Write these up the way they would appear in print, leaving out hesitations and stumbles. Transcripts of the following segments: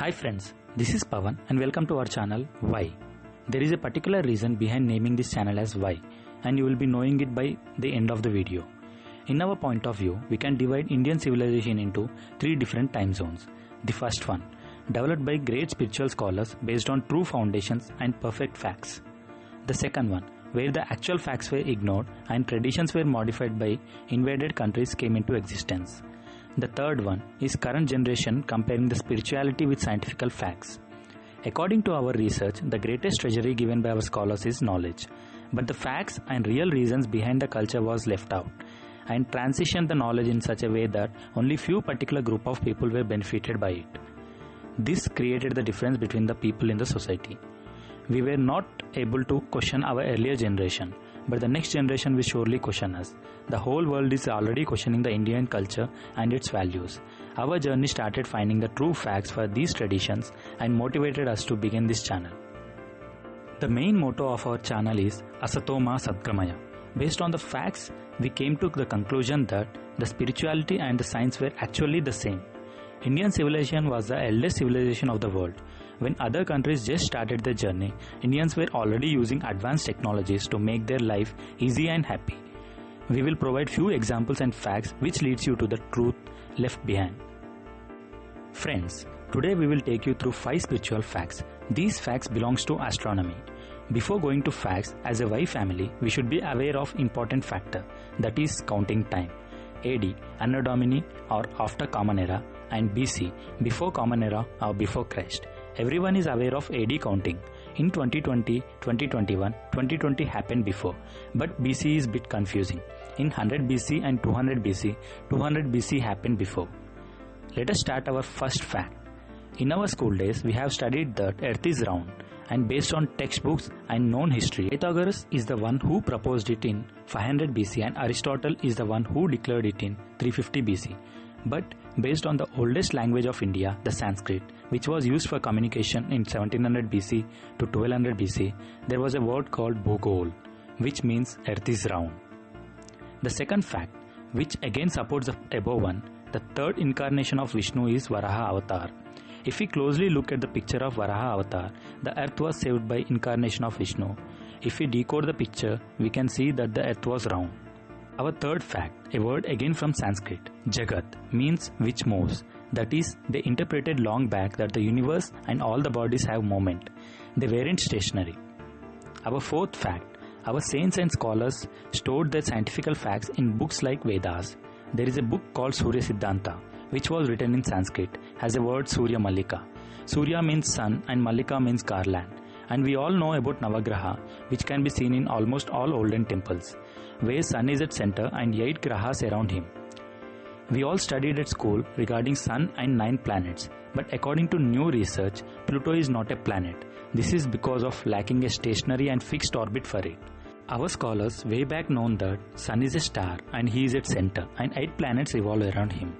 Hi friends, this is Pavan and welcome to our channel Why. There is a particular reason behind naming this channel as Why, and you will be knowing it by the end of the video. In our point of view, we can divide Indian civilization into three different time zones. The first one, developed by great spiritual scholars based on true foundations and perfect facts. The second one, where the actual facts were ignored and traditions were modified by invaded countries came into existence. The third one is current generation comparing the spirituality with scientific facts. According to our research, the greatest treasury given by our scholars is knowledge, but the facts and real reasons behind the culture was left out and transitioned the knowledge in such a way that only few particular group of people were benefited by it. This created the difference between the people in the society. We were not able to question our earlier generation, but the next generation will surely question us. The whole world is already questioning the Indian culture and its values. Our journey started finding the true facts for these traditions and motivated us to begin this channel. The main motto of our channel is Asato Ma Sadgamaya. Based on the facts, we came to the conclusion that the spirituality and the science were actually the same. Indian civilization was the eldest civilization of the world. When other countries just started their journey, Indians were already using advanced technologies to make their life easy and happy. We will provide few examples and facts which leads you to the truth left behind. Friends, today we will take you through 5 spiritual facts. These facts belongs to astronomy. Before going to facts, as a Y family, we should be aware of important factor, that is counting time. AD, Anno Domini or after Common Era, and BC, before Common Era or before Christ. Everyone is aware of AD counting. In 2020, 2021, 2020 happened before, but BC is bit confusing. In 100 BC and 200 BC, 200 BC happened before. Let us start our first fact. In our school days, we have studied that Earth is round, and based on textbooks and known history, Pythagoras is the one who proposed it in 500 BC and Aristotle is the one who declared it in 350 BC. But based on the oldest language of India, the Sanskrit, which was used for communication in 1700 BC to 1200 BC, there was a word called Bhugol, which means Earth is round. The second fact, which again supports the above one, the third incarnation of Vishnu is Varaha avatar. If we closely look at the picture of Varaha avatar, the earth was saved by incarnation of Vishnu. If we decode the picture, we can see that the earth was round. Our third fact, a word again from Sanskrit, Jagath, means which moves. That is, they interpreted long back that the universe and all the bodies have movement. They weren't stationary. Our fourth fact, our saints and scholars stored their scientific facts in books like Vedas. There is a book called Surya Siddhanta, which was written in Sanskrit, has a word Surya Mallika. Surya means sun and Mallika means garland. And we all know about Navagraha, which can be seen in almost all olden temples, where sun is at center and 8 grahas around him. We all studied at school regarding sun and 9 planets, but according to new research, Pluto is not a planet. This is because of lacking a stationary and fixed orbit for it. Our scholars way back known that sun is a star and he is at center and 8 planets revolve around him.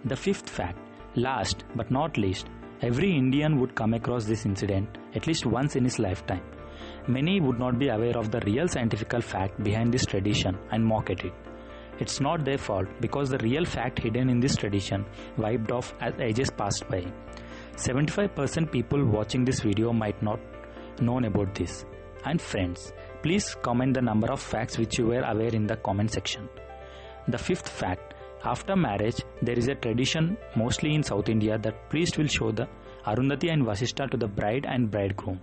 The fifth fact, last but not least, every Indian would come across this incident at least once in his lifetime. Many would not be aware of the real scientific fact behind this tradition and mock at it. It's not their fault because the real fact hidden in this tradition wiped off as ages passed by. 75% people watching this video might not known about this. And friends, please comment the number of facts which you were aware in the comment section. The fifth fact, after marriage, there is a tradition mostly in South India that priest will show the Arundati and Vasishta to the bride and bridegroom.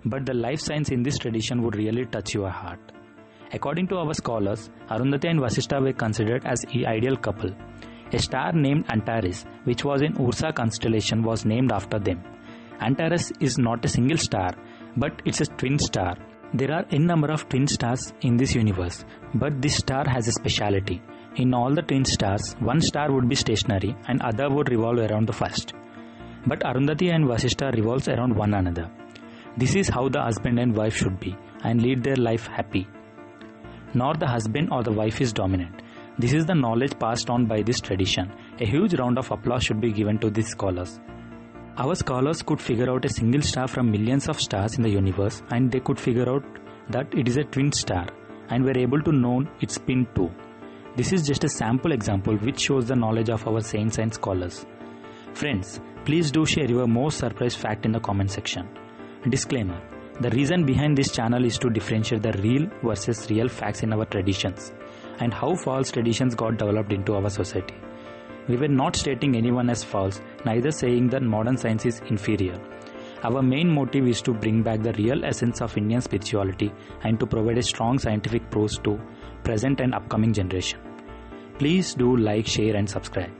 But the life science in this tradition would really touch your heart. According to our scholars, Arundati and Vasishta were considered as the ideal couple. A star named Antares, which was in Ursa constellation, was named after them. Antares is not a single star, but it's a twin star. There are n number of twin stars in this universe, but this star has a speciality. In all the twin stars, one star would be stationary and other would revolve around the first. But Arundati and Vasishta revolves around one another. This is how the husband and wife should be and lead their life happy. Nor the husband or the wife is dominant. This is the knowledge passed on by this tradition. A huge round of applause should be given to these scholars. Our scholars could figure out a single star from millions of stars in the universe and they could figure out that it is a twin star and were able to know its spin too. This is just a sample example which shows the knowledge of our saints and scholars. Friends, Please do share your most surprise fact in the comment section. Disclaimer: the reason behind this channel is to differentiate the real versus real facts in our traditions and how false traditions got developed into our society. We were not stating anyone as false, neither saying that modern science is inferior. Our main motive is to bring back the real essence of Indian spirituality and to provide a strong scientific prose to present and upcoming generation. Please do like, share and subscribe.